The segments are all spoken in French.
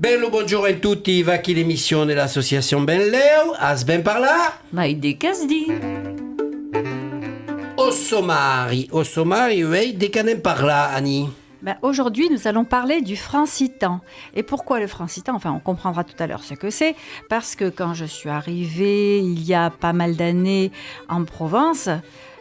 Bello buongiorno a tutti, va chi l'emissione dell'associazione Ben Leo, as ben parla? Maïdé Kasdi. Ossomari, oui, de canem parla, Annie. Aujourd'hui, nous allons parler du francitan. Et pourquoi le francitan? Enfin, on comprendra tout à l'heure ce que c'est. Parce que quand je suis arrivée, il y a pas mal d'années, en Provence,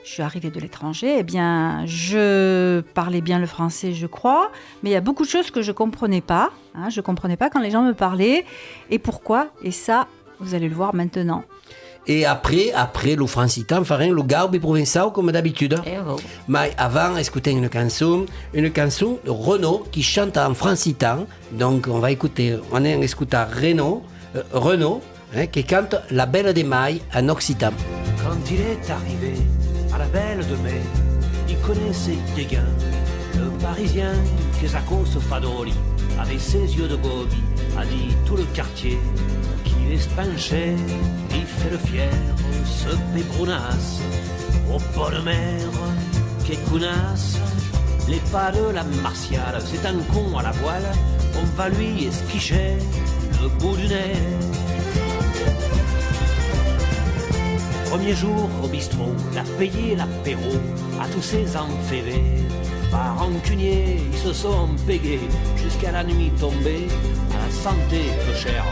je suis arrivée de l'étranger, eh bien, je parlais bien le français, je crois, mais il y a beaucoup de choses que je ne comprenais pas. Je ne comprenais pas quand les gens me parlaient. Et pourquoi? Et ça, vous allez le voir maintenant. Et après le francitan, farem le garbi provençal comme d'habitude. Mais avant, écoutez une chanson de Renaud qui chante en francitan. Donc on va écouter Renaud qui chante La Belle de Mai en occitan. Quand il est arrivé à la Belle de Mai, il connaissait Dégain, le Parisien que Zacos Fadoli, avec ses yeux de gobi, a dit tout le quartier qu'il espanchait. Il fait le fier, ce pébrounas, au bord de mer, qu'est counasse. Les pas de la martiale, c'est un con à la voile, on va lui esquicher le bout du nez. Premier jour au bistrot, il a payé l'apéro à tous ses enfévés. Par rancunier, ils se sont pégés jusqu'à la nuit tombée. À la santé peu chère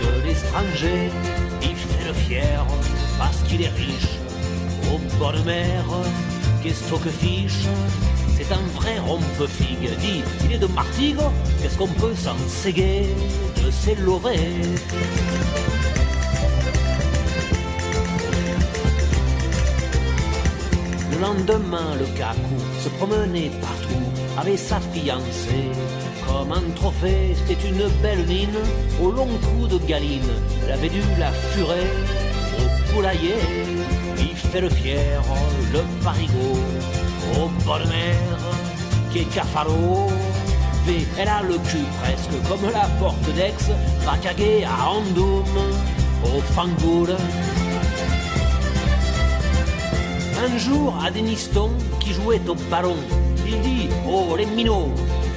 de l'étranger, il fait le fier parce qu'il est riche. Au bord de mer, qu'est-ce que fiche? C'est un vrai rompe-figue. Dit, il est de Martigues, qu'est-ce qu'on peut s'en séguer de ses lovés? Le lendemain, le cacou se promenait partout avec sa fiancée. Comme un trophée, c'était une belle mine au long cou de galine. Elle avait dû la furer au poulailler. Il fait le fier, le parigot, au bord de mer, qui est cafalo. Mais elle a le cul presque comme la porte d'Aix, va caguer à Andoum, au Fangoul. Un jour, à Deniston, qui jouait au ballon, il dit « Oh, les minots,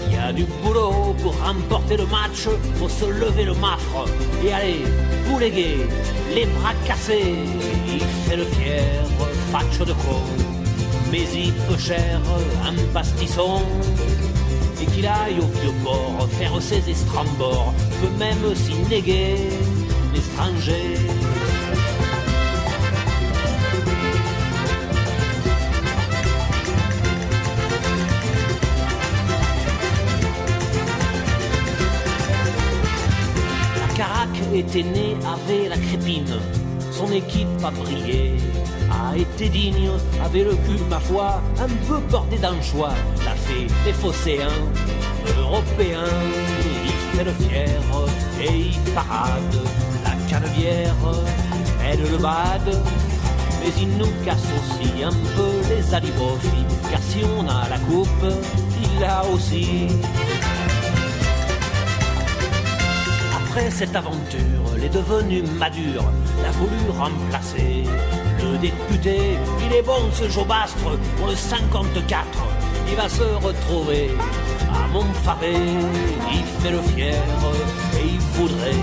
il y a du boulot pour remporter le match, faut se lever le mafre et aller bouléguer, les bras cassés. » Il fait le fier, facho de con, mais il peut cher un pastisson. Et qu'il aille au vieux port faire ses estrambors, peut même s'y néguer l'étranger. Était né avec la crépine, son équipe a brillé, a été digne, avait le cul, ma foi, un peu bordé d'anchois, l'a fait des phocéens européens. Il fait le fier et il parade, la canebière, elle le bade, mais il nous casse aussi un peu les alibofis, car si on a la coupe, il l'a aussi. Après cette aventure, elle est devenue madure, l'a voulu remplacer. Le député, il est bon ce Jobastre, pour le 54, il va se retrouver à Montfaré. Il fait le fier et il voudrait,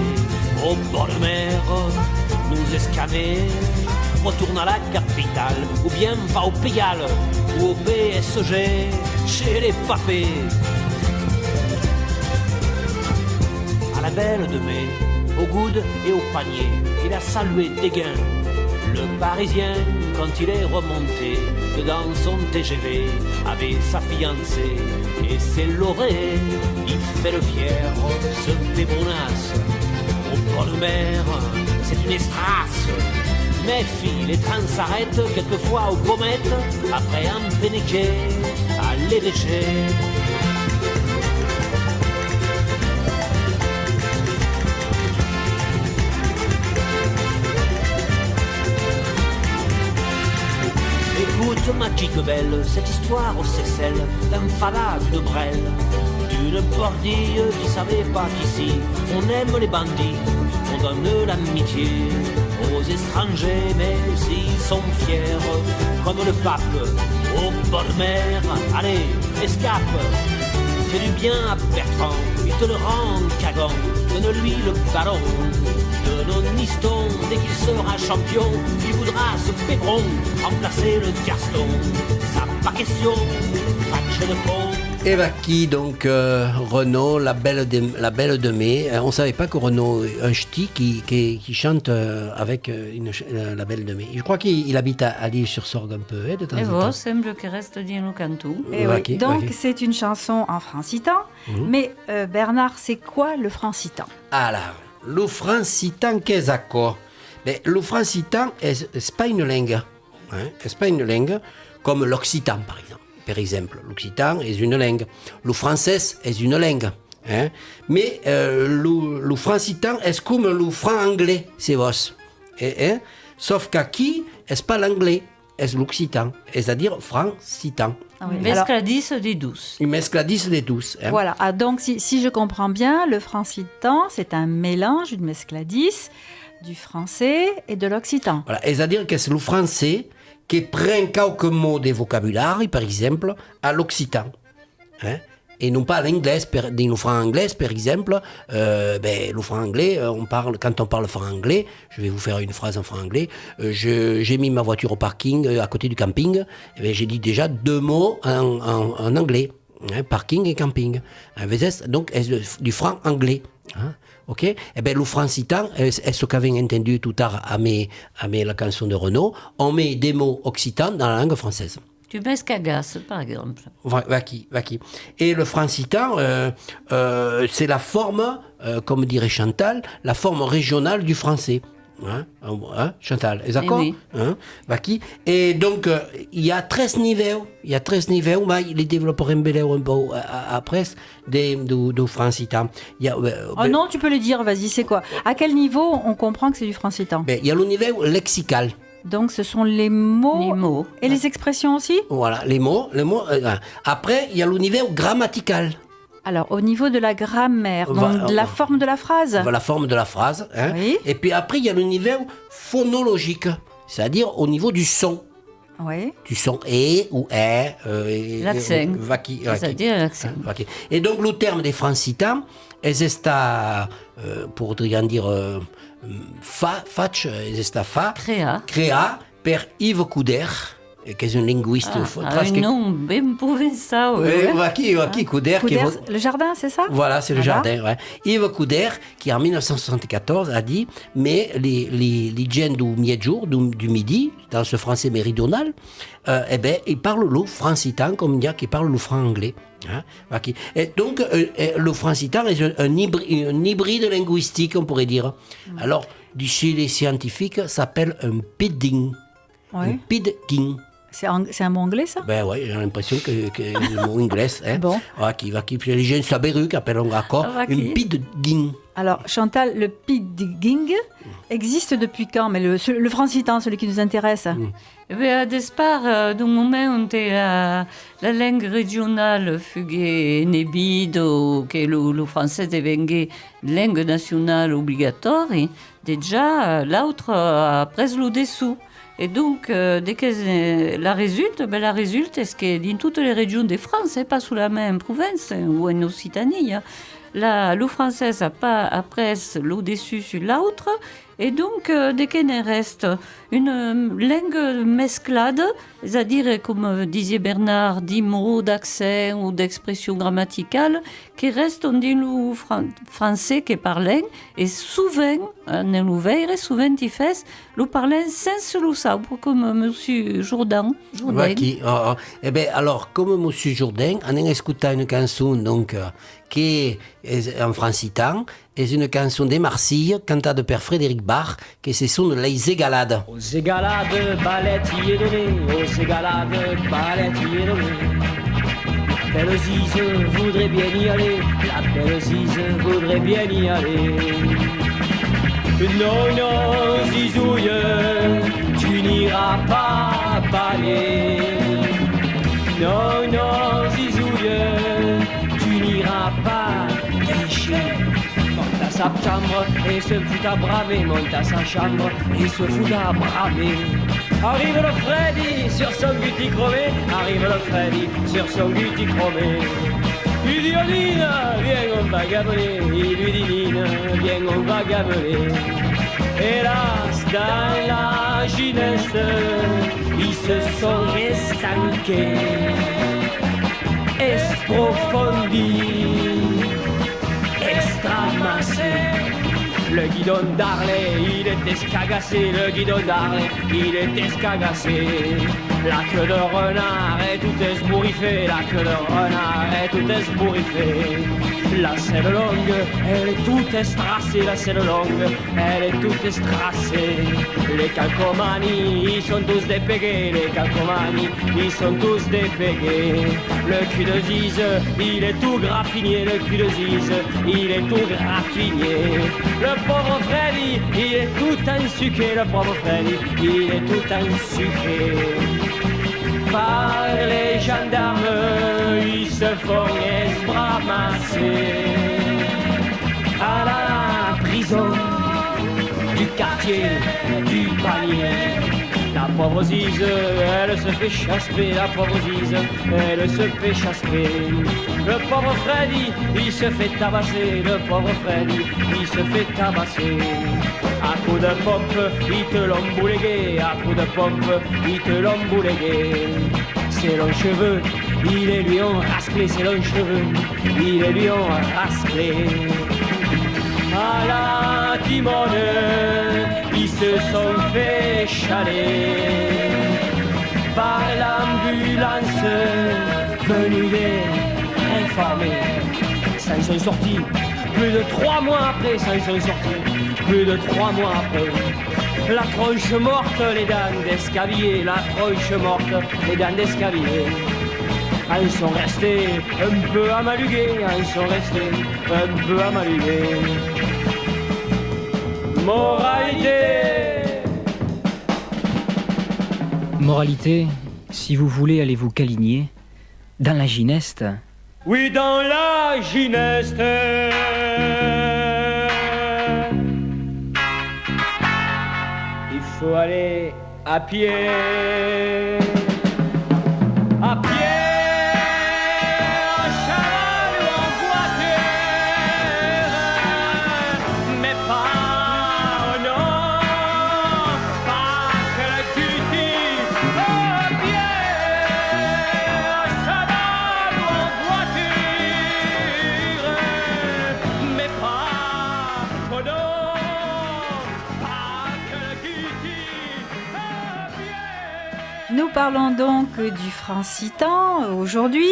au bord de mer, nous escaner. Retourne à la capitale, ou bien va au Pigalle, ou au PSG, chez les papés. À la Belle de Mai, au coude et au panier, il a salué Dégain, le Parisien, quand il est remonté dans son TGV avec sa fiancée et ses laurets. Il fait le fier, ce pébrounas, au bord de mer, c'est une estrace. Méfie, les trains s'arrêtent quelquefois aux pommettes, après un péniquet à l'évêché. Écoute ma chique belle, cette histoire c'est celle d'un fada, d'une brêle, d'une bordille qui savait pas qu'ici on aime les bandits, on donne l'amitié aux étrangers, mais s'ils sont fiers comme le pape au bord de mer, allez, escape, fais du bien à Bertrand, il te le rend cagant, donne-lui le ballon de Noniston, dès qu'il sera champion, il voudra ce pébron, remplacer le Gaston, ça pas question, match de con. Et Vaki, donc Renaud, la belle de mai. On ne savait pas que Renaud, un ch'ti qui chante avec la belle de mai. Je crois qu'il habite à Lille-sur-Sorgue un peu, de temps en temps. Et semble qu'il reste dans le canton. Et oui. Donc c'est une chanson en francitan. Mais Bernard, c'est quoi le francitan? Alors, le francitan, qu'est-ce que c'est? Le francitan, c'est pas une langue. C'est pas une langue comme l'occitan, par exemple. Par exemple, l'occitan est une langue. Le français est une langue. Mais le francitan est comme le franc-anglais, c'est vos. Sauf qu'aquí, c'est pas l'anglais, c'est l'occitan. C'est-à-dire francitan. Ah oui. Mescladis des douces. Une mescladis des douces. Voilà. Ah, donc, si je comprends bien, le francitan, c'est un mélange, une mescladis, du français et de l'occitan. Voilà. C'est-à-dire que c'est le français qui prend quelques mots des vocabulaires, par exemple, à l'occitan. Et non pas à l'anglais, dans le franc anglais, par exemple. Le franc anglais, quand on parle franc anglais, je vais vous faire une phrase en franc anglais, j'ai mis ma voiture au parking à côté du camping, et j'ai dit déjà 2 mots en anglais, parking et camping. Donc, du franc anglais. Ok? Le francitan, est ce qu'avait entendu tout à l'heure à la chanson de Renaud, on met des mots occitans dans la langue française. Tu mescagas, par exemple. Vaki. Et le francitan, c'est la forme, comme dirait Chantal, la forme régionale du français. Chantal, est d'accord? Oui. Vaki. Et donc, il y a 13 niveaux. Mais il les développerait un peu après du francitan. Non, tu peux le dire, vas-y, c'est quoi? À quel niveau on comprend que c'est du francitan? Il y a le niveau lexical. Donc, ce sont les mots. Et les expressions aussi? Voilà, les mots. Après, il y a le niveau grammatical. Alors, au niveau de la grammaire, donc de la forme de la phrase. La forme de la phrase. Oui. Et puis après, il y a le niveau phonologique, c'est-à-dire au niveau du son. Oui. Du son ou l'accent. C'est-à-dire l'accent. Et donc, le terme des francitans, c'est pour dire créa per Yves Couder, qui est un linguiste. Un nom bien provençal. Oui, Couder. Le jardin, c'est ça? Voilà, c'est le jardin. Ouais. Yves Couder, qui en 1974 a dit, mais les gens du mi-jour, du midi, dans ce français méridional, ils parlent le francitan, comme dire qu'ils parlent le franc anglais. Et donc, le francitan est un hybride linguistique, on pourrait dire. Alors, chez les scientifiques, ça s'appelle un pidding. Un pidding. C'est un mot anglais, ça? Oui, j'ai l'impression que c'est le mot anglais. Bon. Les gens sabérus appellent encore un pidding. Alors, Chantal, le pidding existe depuis quand? Mais le francitan, celui qui nous intéresse. À départ, du moment où la langue régionale fut nebide, que le français devenait langue nationale obligatoire, déjà l'autre a pris le dessous. Et donc, dès que la résulte, est que dans toutes les régions de France, pas sous la même province ou en Occitanie, le français n'a pas après l'au-dessus sur l'autre. Et donc, dès qu'il reste une langue mesclade, c'est-à-dire, comme disait Bernard, 10 mots d'accent ou d'expression grammaticale, qui restent dans le français qui parlent, et souvent, en l'ouvert, souvent, ils font le parler sans le savoir, comme M. Jourdain. Alors, comme M. Jourdain, on a écouté une chanson donc, qui est en francitan, et une chanson des Marseilles, cantée de Père Frédéric Bach, qui se sont les égalades. Aux égalades, ballet y est donné, aux égalades, ballet y est donné. La belle Zize voudrait bien y aller, la belle Zize voudrait bien y aller. Non, non, Zizouille, tu n'iras pas balai. Non, non, Zizouille, tu n'iras pas tricher. Monte à sa chambre et se fout à braver, monte à sa chambre et se fout à braver. Arrive le Freddy sur son guti chromé, arrive le Freddy sur son guti chromé. Il dit aux Nina, viens on va gameler. Il lui dit Nina, viens on va gameler. Hélas, dans la jeunesse, ils se sont estanqués, esprofondis, estramassés. Le guidon d'Arlay, il est escagassé, le guidon d'Arlay, il est escagassé. La queue de renard est tout esbouriffée, la queue de renard est tout esbouriffée. La selle longue, elle est toute estrassée, la selle longue, elle est toute estrassée. Les calcomani, ils sont tous dépégués, les calcomani, ils sont tous dépégués. Le cul de Zize, il est tout graffiné, le cul de Zize, il est tout graffiné. Le pauvre Freddy, il est tout ensuqué, le pauvre Freddy, il est tout ensuqué. Par les gendarmes, ils se font esbramasser à la prison du quartier du panier. La pauvre Zize, elle se fait chasper, la pauvre Zize, elle se fait chasper. Le pauvre Freddy, il se fait tabasser, le pauvre Freddy, il se fait tabasser. À coups de pompe, il te l'ont boulégué, à coups de pompe, il te l'ont boulégué. Ses longs cheveux, ils les lui ont rasclés, ses longs cheveux, ils les lui ont rasclés. À la Timone, ils se sont fait chaler par l'ambulance venue des réformés. Ça, ils sont sortis plus de 3 mois après, ça, ils sont sortis plus de 3 mois après. La tronche morte, les dents d'escalier, la tronche morte, les dents d'escalier. Ils sont restés un peu amalugués, ils sont restés un peu amalugués. Moralité. Moralité, si vous voulez aller vous câliner, dans la gineste. Oui, dans la gineste. Il faut aller à pied. À pied. Nous parlons donc du francitan aujourd'hui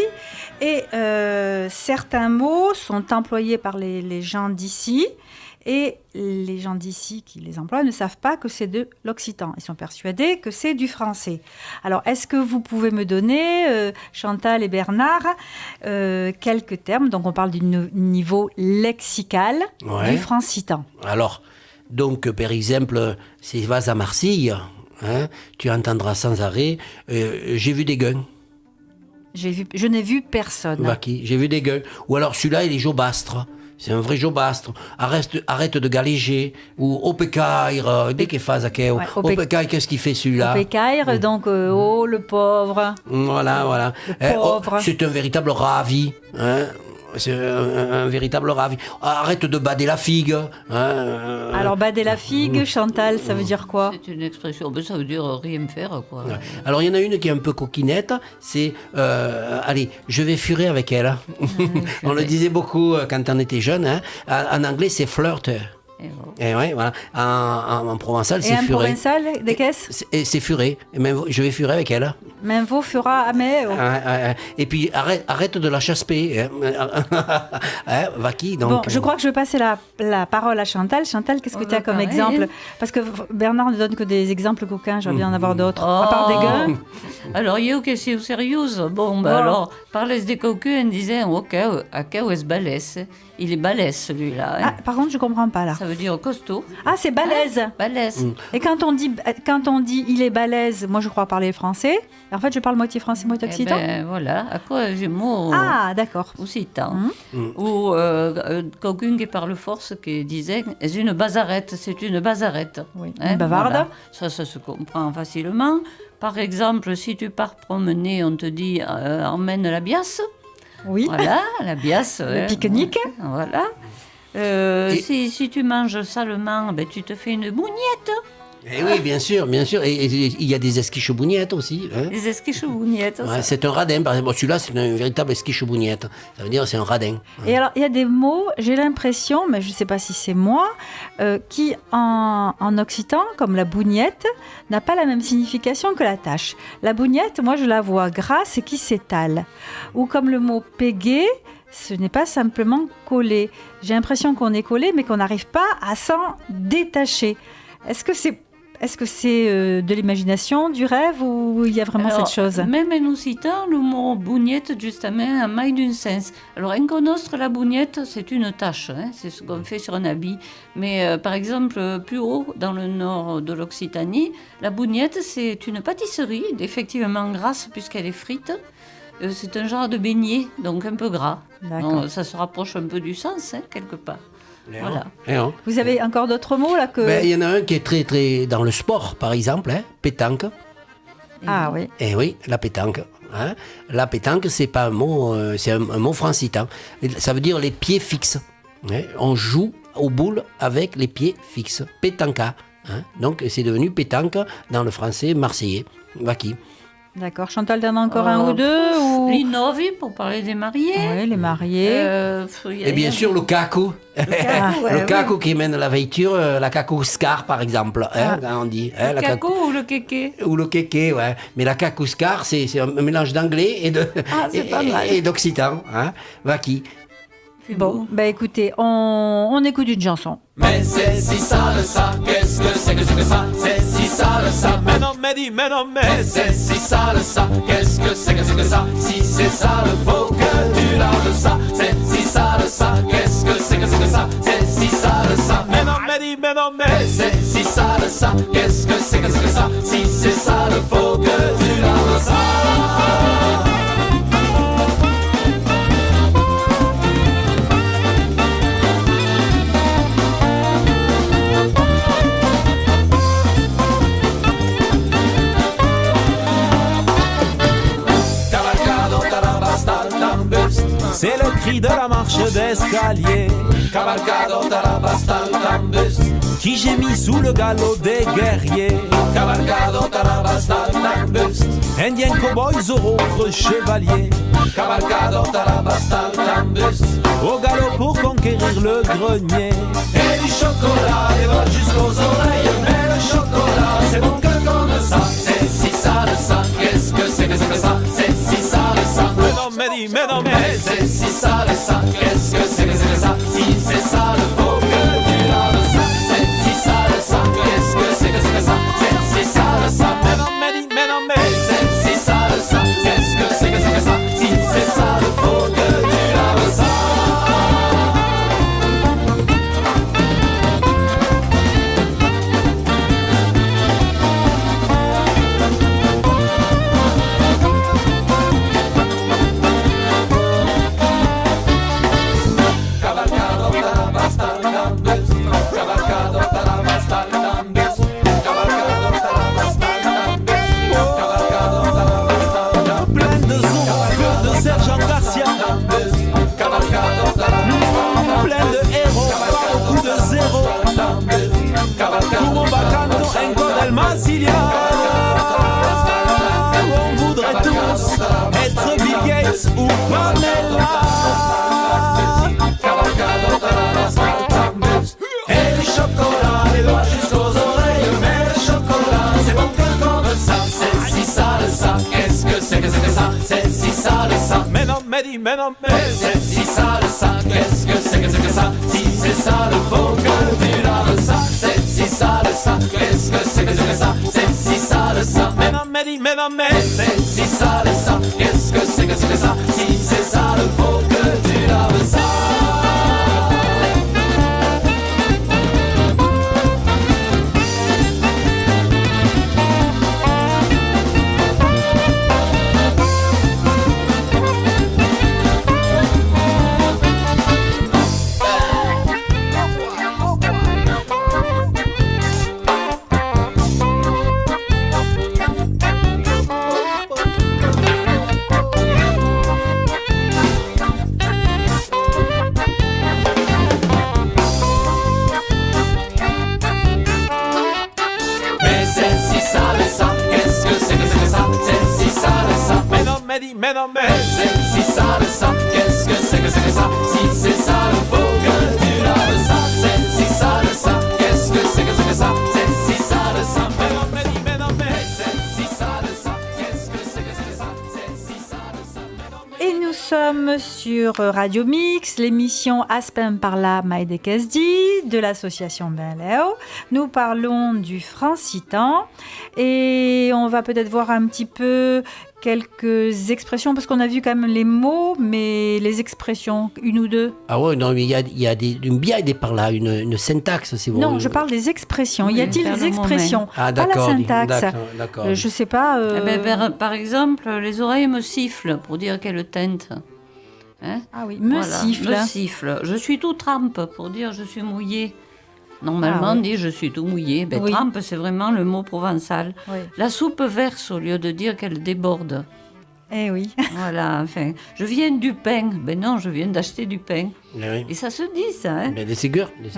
et certains mots sont employés par les gens d'ici et les gens d'ici qui les emploient ne savent pas que c'est de l'occitan. Ils sont persuadés que c'est du français. Alors, est-ce que vous pouvez me donner, Chantal et Bernard, quelques termes? Donc, on parle du niveau lexical du francitan. Alors, donc, par exemple, si tu vas à Marseille, hein, tu entendras sans arrêt j'ai vu des gueux. Je n'ai vu personne. Bah, qui? J'ai vu des gueux. Ou alors celui-là, il est jobastre. C'est un vrai jobastre. Arrête de galéger. Ou Opekair, dès qu'il fait ça. Opekair, qu'est-ce qu'il fait celui-là? Opekair, donc, oh, le pauvre. Voilà. Le pauvre. C'est un véritable ravi. Hein? C'est un véritable ravi. Arrête de bader la figue. Hein. Alors, bader la figue, Chantal, ça veut dire quoi? C'est une expression, ça veut dire rien faire, quoi. Ouais. Alors, il y en a une qui est un peu coquinette, c'est allez, je vais furer avec elle. On le disait beaucoup quand on était jeune. Hein. En anglais, c'est flirt. Et ouais, voilà. En provençal, c'est furé. Et en provençal, des caisses? C'est furé. Je vais furer avec elle. Men vous fera à mai. Et puis arrête de la chasper. Va qui donc? Bon, je crois que je vais passer la parole à Chantal. Chantal, qu'est-ce que tu as comme exemple? Parce que Bernard ne donne que des exemples coquins. J'aurais bien en avoir d'autres. À part des gueux. Alors, il y a une question sérieuse. Bon, alors, parlez des coquins en disant, ok, à quoi est-ce balèze? Il est balèze, celui-là. Hein. Ah, par contre, je comprends pas, là. Ça veut dire costaud. Ah, c'est balèze. Balèze. Et quand on dit il est balèze, moi, je crois parler français. En fait, je parle moitié français, moitié occitan. Voilà. À quoi j'ai mot Ah, d'accord. Occitan. Ou quelqu'un qui parle force qui disait, c'est une bazarette. Oui, Hein, une bavarde. Voilà. Ça se comprend facilement. Par exemple, si tu pars promener, on te dit emmène la biasse. Oui. Voilà, la biasse. Le pique-nique. Voilà. Si tu manges salement, ben, tu te fais une bougnette. Eh oui, bien sûr, bien sûr. Et il y a des esquiches-bougnettes aussi. Hein. Des esquiches-bougnettes. Ouais, c'est un radin, par exemple. Celui-là, c'est un véritable esquiche-bougnette. Ça veut dire c'est un radin. Et alors, il y a des mots, j'ai l'impression, mais je ne sais pas si c'est moi, qui en occitan, comme la bougnette, n'a pas la même signification que la tâche. La bougnette, moi, je la vois grasse et qui s'étale. Ou comme le mot péguer, ce n'est pas simplement coller. J'ai l'impression qu'on est collé, mais qu'on n'arrive pas à s'en détacher. Est-ce que c'est de l'imagination, du rêve, ou il y a vraiment cette chose? Même en occitan, le mot bougnette, justement, a mai d'un sens. Alors, en conostre, la bougnette, c'est une tâche, hein, c'est ce qu'on fait sur un habit. Mais par exemple, plus haut, dans le nord de l'Occitanie, la bougnette, c'est une pâtisserie, effectivement grasse, puisqu'elle est frite. C'est un genre de beignet, donc un peu gras. Donc, ça se rapproche un peu du sens, hein, quelque part. Voilà. Vous avez encore d'autres mots là que... Il y en a un qui est très, très dans le sport, par exemple, hein, pétanque. Ah oui. Eh oui, la pétanque. Hein. La pétanque, c'est pas un mot, c'est un mot francitan. Ça veut dire les pieds fixes. Hein. On joue aux boules avec les pieds fixes. Pétanca. Hein. Donc c'est devenu pétanque dans le français marseillais. Vaki. D'accord. Chantal, t'en as encore un ou deux ou... L'innovi, pour parler des mariés. Oui, les mariés. Et bien sûr, le caco. Le caco qui mène la veiture, la cacouscar, par exemple. Hein, quand on dit, hein, le caco ou le kéké? Ou le kéké, ouais. Mais la cacouscar, c'est un mélange d'anglais et d'occitan. Hein. Vaki. Bon, écoutez, on écoute une chanson. Mais c'est si sale ça, qu'est-ce que ça? C'est si sale ça, mais non, mais c'est si sale ça, qu'est-ce que ça? Si c'est sale, faut que tu laves ça. C'est si sale ça, qu'est-ce que ça? C'est si sale ça, mais non, mais c'est si sale ça, qu'est-ce que ça? Si c'est sale, faut que tu laves ça. C'est le cri de la marche d'escalier. Cavalcado tarabastaltambus, qui gémit sous le galop des guerriers. Cavalcado tarabastaltambus, Indiens, cow-boys, autres chevaliers. Cavalcado tarabastaltambus, au galop pour conquérir le grenier. Et du chocolat et va jusqu'aux oreilles. Mais le chocolat c'est bon que comme ça. C'est si sale ça, qu'est-ce que ça? C'est si sale ça, Mais non, c'est si sale ça, qu'est-ce que ça? Si c'est sale, faut que tu laves ça. C'est si sale ça, qu'est-ce que ça? C'est si sale ça, mais non, c'est si sale ça, qu'est-ce que ça? Si c'est sale, faut que tu laves ça. On voudrait tous être Bill Gates ou Pamela. Et du chocolat, les doigts jusqu'aux oreilles. Mais le chocolat, c'est bon que comme ça. C'est si sale ça, qu'est-ce que ça? C'est si sale ça, Mais non, c'est si sale ça, qu'est-ce que ça? Si c'est sale, faut que tu laves ça. C'est si sale ça, qu'est-ce que ça? C'est si sale ça, mais non, c'est si sale ça, qu'est-ce que ça? Si c'est sale, faut que tu laves ça. sommes sur Radio Mix, l'émission Aspen parla Maïdekesdi de l'association Benleo. Nous parlons du francitan et on va peut-être voir un petit peu quelques expressions, parce qu'on a vu quand même les mots, mais les expressions, une ou deux. Ah ouais, non, mais il y a des par là, une syntaxe, si vous Non, je parle des expressions. Oui, y a-t-il faire des le expressions? Ah, Pas d'accord. la syntaxe. D'accord. Je sais pas. Eh ben, par exemple, les oreilles me sifflent pour dire qu'elles tentent. Hein? Ah oui, me Voilà, siffle. me siffle. Je suis tout trempe pour dire je suis mouillé. Normalement, Ah oui. on dit je suis tout mouillé. Ben, Oui. Trempe, c'est vraiment le mot provençal. Oui. La soupe verse au lieu de dire qu'elle déborde. Eh oui. Voilà, enfin, je viens du pain. Ben non, je viens d'acheter du pain. Oui. Et ça se dit, ça. Hein? Des ségur. Oui,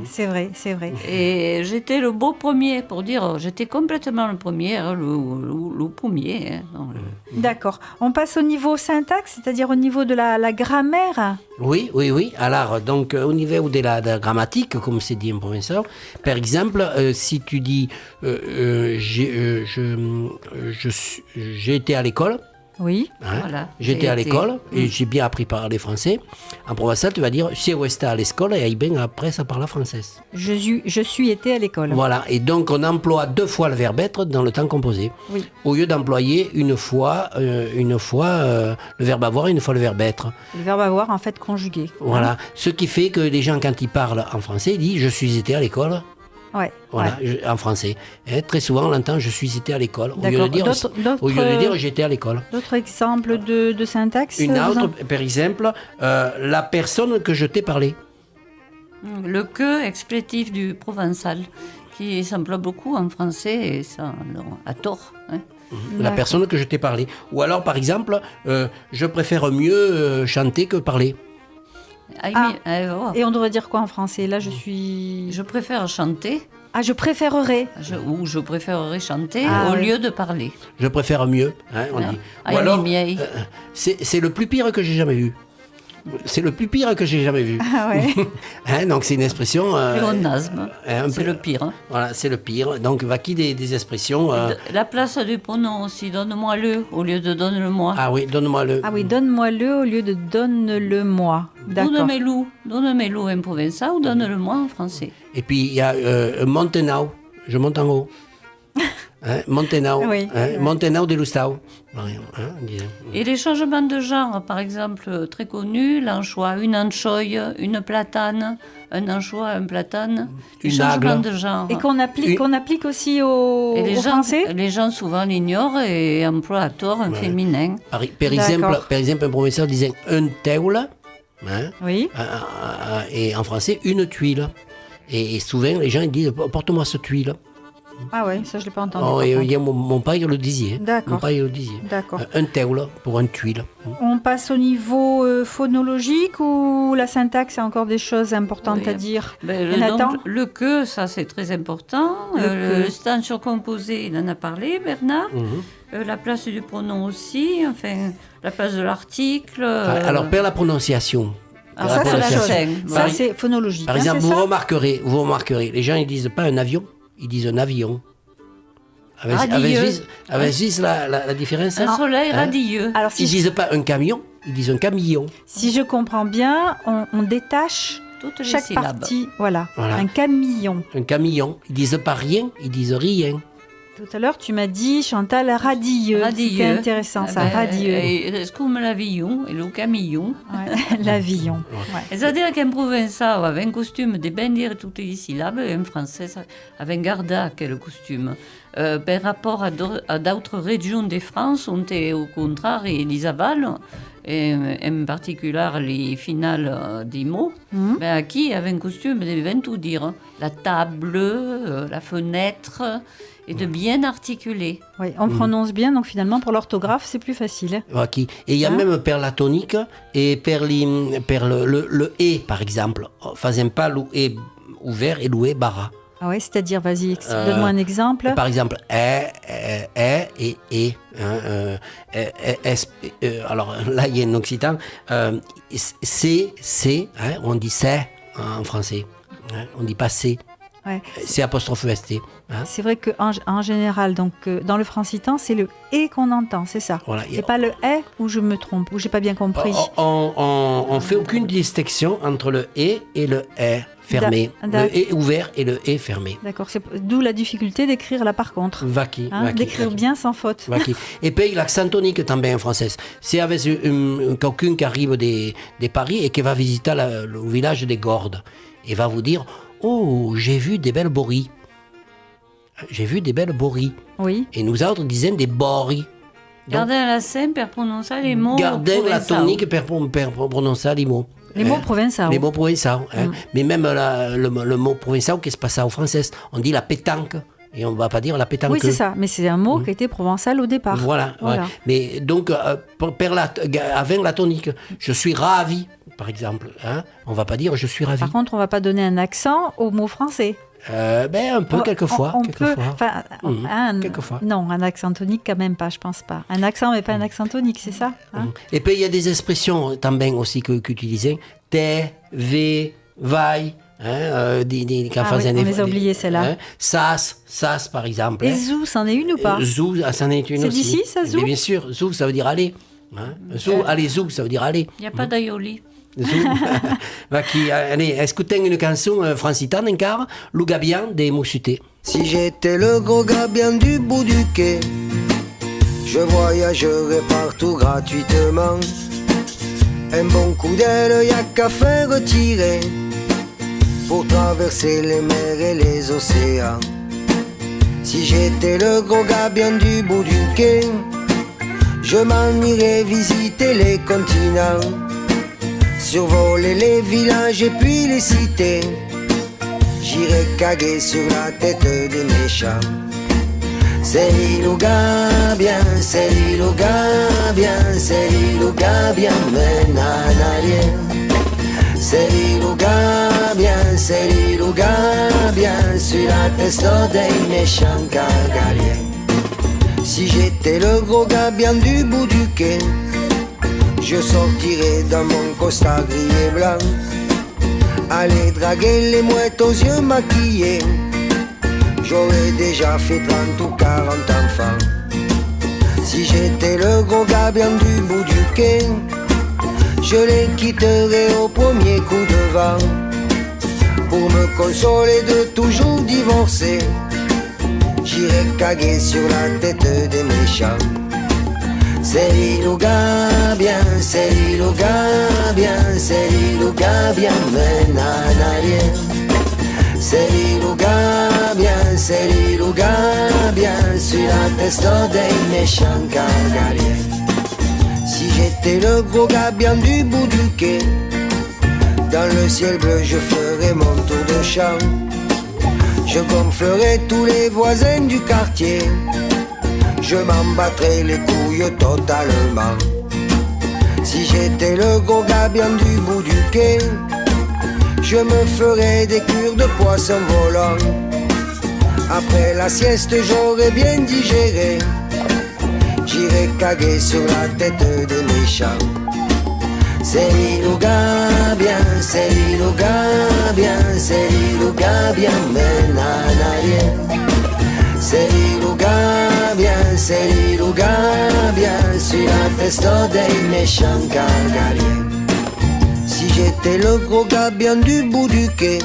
c'est vrai, c'est vrai. Et j'étais le beau premier pour dire, j'étais complètement le premier, hein, le premier. Hein, non, D'accord. On passe au niveau syntaxe, c'est-à-dire au niveau de la grammaire. Oui. Alors, donc, au niveau de la grammatique, comme c'est dit en provençal, par exemple, si tu dis j'ai été à l'école, Oui. hein, Voilà, j'étais j'ai à été. l'école et j'ai bien appris à parler français. En provençal, tu vas dire si resté à l'école et bien après ça parle français. Je suis été à l'école. Voilà, et donc on emploie 2 fois le verbe être dans le temps composé. Oui. Au lieu d'employer une fois le verbe avoir et une fois le verbe être. Le verbe avoir, en fait, conjugué. Voilà, ce qui fait que les gens, quand ils parlent en français, ils disent je suis été à l'école. Ouais. Voilà, ouais. en français. Et très souvent, on entend je suis été à l'école. Au lieu D'accord. de dire, D'autres- au lieu de dire j'étais à l'école. D'autres exemples de syntaxe Une vous autre, en- par exemple, la personne que je t'ai parlé. Le que explétif du provençal, qui s'emploie beaucoup en français, et ça, non, à tort. Hein. La personne que je t'ai parlé. Ou alors, par exemple, je préfère mieux chanter que parler. Voilà. Et on devrait dire quoi en français? Là, je suis... Je préfère chanter, Ah, je préférerais. ou je préférerais chanter Ah, au oui. lieu de parler. Je préfère mieux, hein, on dit. Ah, Ou alors, miei. c'est le plus pire que j'ai jamais vu. C'est le plus pire que j'ai jamais vu. Ah ouais. Hein, donc c'est une expression... Pléonasme, un c'est peu- le pire. Hein. Voilà, c'est le pire. Donc, voici des expressions... La place du pronom aussi, donne-moi le au lieu de donne-le-moi. Ah oui, donne-moi le... Ah oui, donne-moi-le au lieu de donne-le-moi. D'accord. Donne-le en provençal ou donne-le-moi en français. Et puis, il y a Montenau. Je monte en haut. Hein, Montenau. Oui. Hein, Montenau de Lustau. Hein, on dit. Et les changements de genre, par exemple, très connus, l'anchois, une anchoïe, une platane, un anchois, un platane, les Une changements agle. de genre. Et qu'on applique aussi au, Et au français. les gens souvent l'ignorent et emploient à tort un féminin. Par D'accord. exemple, un professeur disait un teule, hein, Oui. et en français, une tuile. Et souvent, les gens ils disent porte-moi cette tuile. Ah ouais, ça je l'ai pas entendu. Oh, par et, contre. mon père il le disait. D'accord. Mon père il le disait. D'accord. Un teule pour une tuile. On passe au niveau phonologique ou la syntaxe a encore des choses importantes Oui. à dire? Ben, Jonathan? donc, le que, ça c'est très important. Le Le stand surcomposé, il en a parlé, Bernard. La place du pronom aussi, enfin, la place de l'article. Alors, par la prononciation. Alors par ça, la c'est la chose. prononciation. Ça, c'est phonologique. Par hein, exemple, c'est vous ça remarquerez, les gens ils disent pas un avion, ils disent un avion. Radieux. Avec Suisse, la différence Un hein soleil Hein radieux. Alors, Ils disent pas un camion, ils disent un camillon. si je comprends bien, on détache Toutes les chaque syllabes. partie. Voilà. Voilà. Un camillon. Un camillon. Ils disent pas rien, ils disent rien. Tout à l'heure, tu m'as dit, Chantal, radieux. C'était intéressant, ça, radieux. Est-ce qu'on l'avion et le camillon? Ouais, L'avillon. Ouais. C'est-à-dire qu'un provençal avait un costume de ben dire toutes les syllabes et un français avait un garda quel costume. Par rapport à d'autres régions de France, on était au contraire les avales, et en particulier les finales des mots, qui avaient un costume de bien tout dire. La table, la fenêtre, et de bien articuler. Oui, on prononce bien, donc finalement, pour l'orthographe, c'est plus facile. Voilà, et il y a même per la tonique et per le et, par exemple. Faisant pas le et ouvert et le et barra. Ah ouais, c'est-à-dire, vas-y, donne-moi un exemple. Par exemple, et. Alors là, il y a un occitan. C'est, hein, on dit c'est en français. Hein, on dit pas c'est. Ouais. C'est apostrophe EST. Hein. C'est vrai qu'en général, donc, dans le francitan, c'est le « et » qu'on entend, c'est ça. Voilà. C'est pas le « et » où je me trompe, où j'ai pas bien compris. On fait aucune distinction entre le « et » et le « est » fermé. Le « et » ouvert et le « et » fermé. D'accord, c'est d'où la difficulté d'écrire là par contre. Vaki. D'écrire bien sans faute. Vaki. Et puis l'accent tonique também en français. C'est avec quelqu'un qui arrive des Paris et qui va visiter le village des Gordes. Et va vous dire « Oh, j'ai vu des belles bories. J'ai vu des belles bories. » Oui. Et nous autres disions des bories. Gardez la scène pour prononcer les mots. Gardez la provençaux. tonique pour prononcer les mots. Les mots provençaux. Les mots provençaux. Hein. Mais même le mot provençal qui se passe en français, on dit la pétanque. Et on ne va pas dire la pétanque. Oui, c'est ça. Mais c'est un mot qui était provençal au départ. Voilà. Ouais. Mais donc, avec la tonique, je suis ravi, par exemple. Hein. On ne va pas dire je suis ravi. Par contre, on ne va pas donner un accent au mot français. Un peu, quelquefois. Quelquefois. Non, un accent tonique, quand même pas, je pense pas. Un accent, mais pas un accent tonique, c'est ça hein. Et puis, il y a des expressions, também aussi, qu'utilisent. Te, ve, vai. Hein, on les a oubliés, celles-là. Hein, sas, par exemple. Et zou, c'en est une ou pas Zou, c'en est une aussi. C'est d'ici, ça, zou? Mais bien sûr, zou, ça veut dire aller. Hein. Allez, zou, ça veut dire aller. Il n'y a pas d'aioli. Allez, écoutez une chanson francitane encore, Le Gabian des Moussutés. Si j'étais le gros gabian du bout du quai, je voyagerais partout gratuitement. Un bon coup d'aile, y'a qu'à faire retirer pour traverser les mers et les océans. Si j'étais le gros gabian du bout du quai, je m'en irais visiter les continents, survoler les villages et puis les cités. J'irai caguer sur la tête des méchants. C'est l'île au Gabien, c'est l'île au Gabien, c'est l'île au Gabien, mène en arrière. C'est l'île au Gabien, c'est l'île au Gabien, sur la tête des méchants gargariens. Si j'étais le gros gabian du bout du quai, je sortirais dans mon costard gris et blanc, aller draguer les mouettes aux yeux maquillés. J'aurais déjà fait 30 ou 40 enfants. Si j'étais le gros gabian du bout du quai, je les quitterais au premier coup de vent, pour me consoler de toujours divorcer. J'irai caguer sur la tête des méchants. C'est l'île au Gabien, c'est l'île au Gabien, c'est l'île au Gabien, mène en arrière. C'est l'île au Gabien, c'est l'île au Gabien, sur la tête des méchants gargariens. Si j'étais le gros gabian du bout du quai, dans le ciel bleu je ferais mon tour de chant. Je gonflerais tous les voisins du quartier, je m'en battrais les couilles totalement. Si j'étais le gros gabian du bout du quai, je me ferais des cures de poisson volant. Après la sieste j'aurais bien digéré, j'irai caguer sur la tête des méchants. C'est l'île au Gabien, c'est l'île au Gabien, c'est l'île au Gabien, mène en arrière. C'est l'île au Gabien, c'est l'île au Gabien, sur la tête des méchants gargariens. Si j'étais le gros gabian du bout du quai,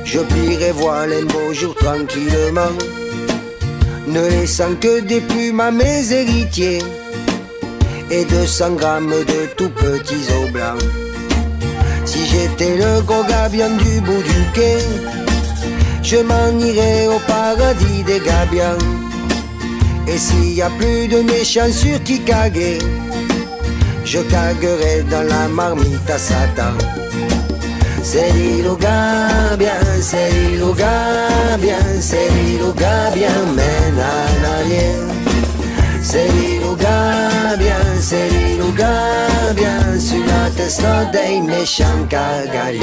je plierais voile un beau jour tranquillement, ne laissant que des plumes à mes héritiers et 200 grammes de tout petits os blancs. Si j'étais le gros gabian du bout du quai, je m'en irais au paradis des gabians. Et s'il y a plus de méchants sur qui caguer, je caguerai dans la marmite à Satan. C'est l'île au Gabien, c'est l'île au Gabien, c'est l'île au Gabien, mène en arrière. C'est l'île au Gabien, c'est l'île au Gabien, sur la tête des méchants gargariens.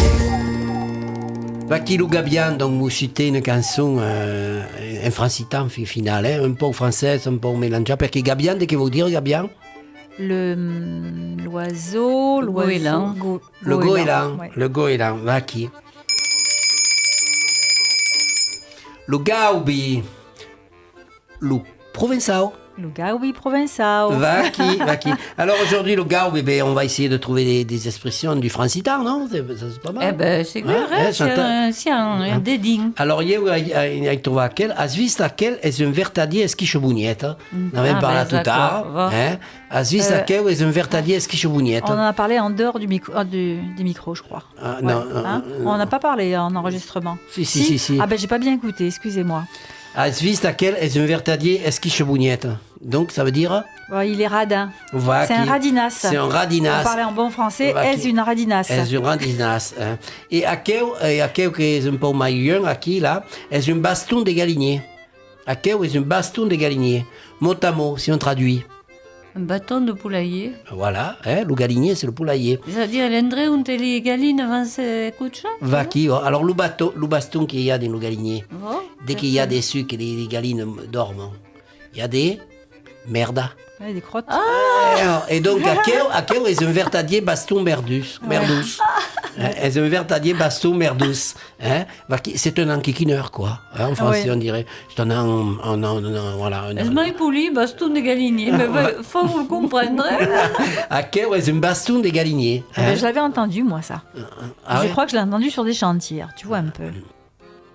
Vaki Le Gabian, donc vous citez une chanson en francitan final, hein, un peu française, un peu mélangée. Parce que Gabian, qu'est-ce que vous dire Gabian? L'oiseau, le goéland. Le goéland, le goéland, Vaki. Le Gaubi. Le Provençal. Le Gaubi provençal. Vaki. Alors aujourd'hui, le Gaubi, on va essayer de trouver des expressions du francitan, non? C'est pas mal. Eh ben, c'est clair, c'est un déding. Alors, il trouve aquel, has vist aquel est un vertadier esquichebougnette. On avait parlé tout à l'heure. Has vist aquel est un vertadier esquichebougnette. On en a parlé en dehors du micro, je crois. Non, on n'a pas parlé en enregistrement. Si. Ah ben, j'ai pas bien écouté, excusez-moi. Has vist aquel est un vertadier esquichebougnette. Donc, ça veut dire? Il est radin. C'est un radinasse. C'est un radinasse. On parlait en bon français, est une radinasse. Est une radinasse. Et aquel qui est un peu maillon, aquí, là, est un baston de galinier. Aquel est un baston de galinier. Mot à mot, si on traduit. Un bâton de poulailler. Voilà, le galinier, c'est le poulailler. C'est-à-dire, l'endroit où les galines avant ces couches. Vaki, alors le baston qu'il y a dans le galinier. Dès qu'il y a des sucres et les galines dorment, il y a des merda. Ouais, des crottes. Et donc, aquel est un vertadier baston merdus. Est un vertadier baston merdus. C'est un enquiquineur, quoi. En français, on dirait. C'est voilà. C'est mal poli, baston de galinier. Mais faut vous le comprendre. Aquel est un baston de galinier. Je l'avais entendu, moi, ça. Je crois que je l'ai entendu sur des chantiers, tu vois un peu.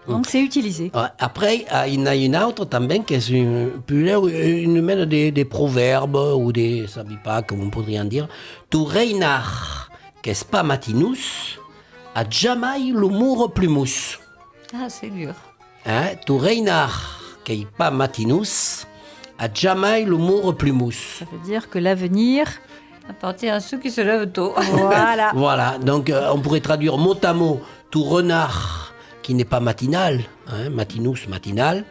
Donc c'est utilisé. Après, il y en a une autre também qui est une mène des proverbes ou des, ça ne sais pas comment on pourrait en dire. Tu reinar, que est pas matinus, a jamais l'humour plumus. Ah, c'est dur. Tu reinar, que est pas matinus, a jamais l'humour plumus. Ça veut dire que l'avenir appartient à ceux qui se lèvent tôt. Voilà. Voilà, donc on pourrait traduire mot à mot, tu renard, qui n'est pas matinal, matinus, matinal,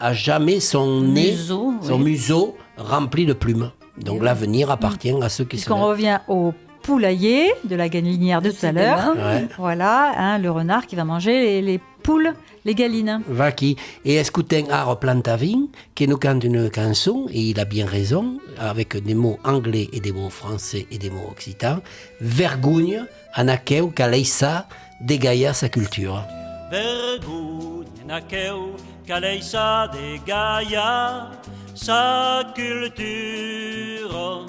a jamais son museau rempli de plumes. Donc l'avenir appartient à ceux qui se lèvent. Puisqu'on revient au poulailler de la galinière de tout à l'heure. Voilà, le renard qui va manger les poules, les galines. Vaki. Et écoutez Aro Plantavin, qui nous cante une chanson, et il a bien raison, avec des mots anglais et des mots français et des mots occitans. Vergogne, anaqueu, caleissa, dégailla sa culture. Vergogne naqueu caleissa de Gaia sa culture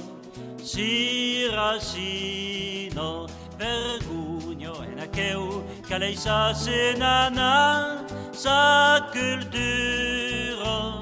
si racino vergogno naqueu caleissa senana sa culture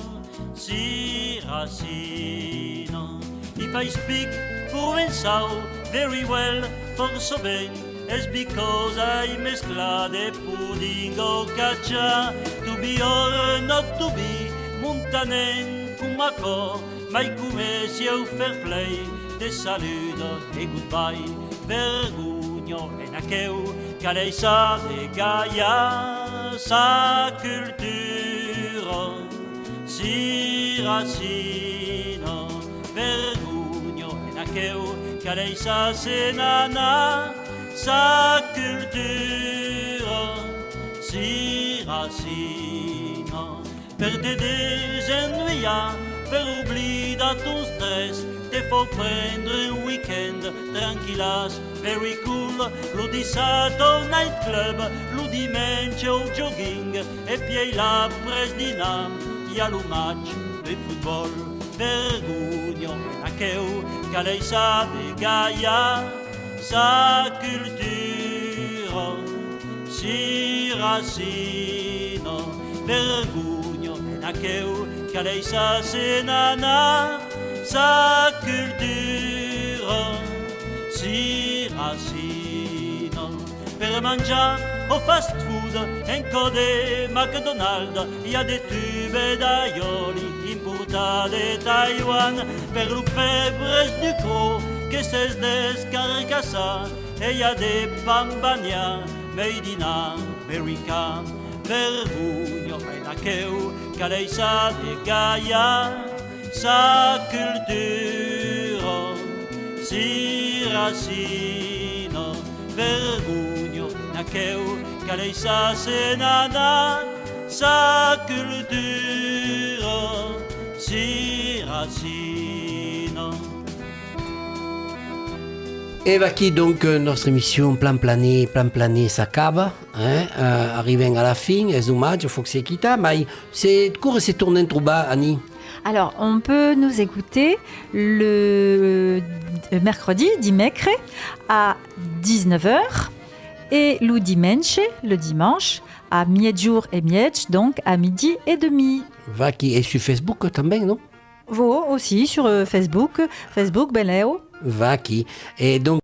si racino. If I speak Provençal very well for so bene, it's because I mescla de pudding o caccia. To be or not to be, montanen kumako, mai come si au fair play, de saludo e goodbye. Vergogno e naqueu, caleissa de Gaia, sa culture, si racino. Vergogno e naqueu, caleissa senana, sa culture si racino. Per te desennuia, per oublier da ton stress, te faut prendre un week-end tranquillas, very cool. Lo di sato night club, lo dimanche au jogging, e poi la presdina, y'a lo match de football. Vergogno naqueu, caleissa de Gaia, sa culture si racino. Vergogno naqueu caleissa senana sa culture si racino. Per mangiare au fast food en code McDonald's, y a des tubes d'aioli importati de Taiwan. Per le febres du croc que se descarcassa, e y a des pambagna made in America. Vergogno e naqueu caleissa de Gaia, sa culture si racino. Vergogno e naqueu caleissa senana, sa culture si racino. Et qui donc notre émission Plan Plané s'acaba, arrivant à la fin, es dommage, faut que c'est quitte, mais c'est court c'est tourné en trouba, Annie. Alors, on peut nous écouter le mercredi, dimecre, à 19h, et le dimanche, à mi-jour et mi-edge, donc à midi et demi. Qui est sur Facebook também, non? Vous aussi sur Facebook, Beléo. Qui. Et donc,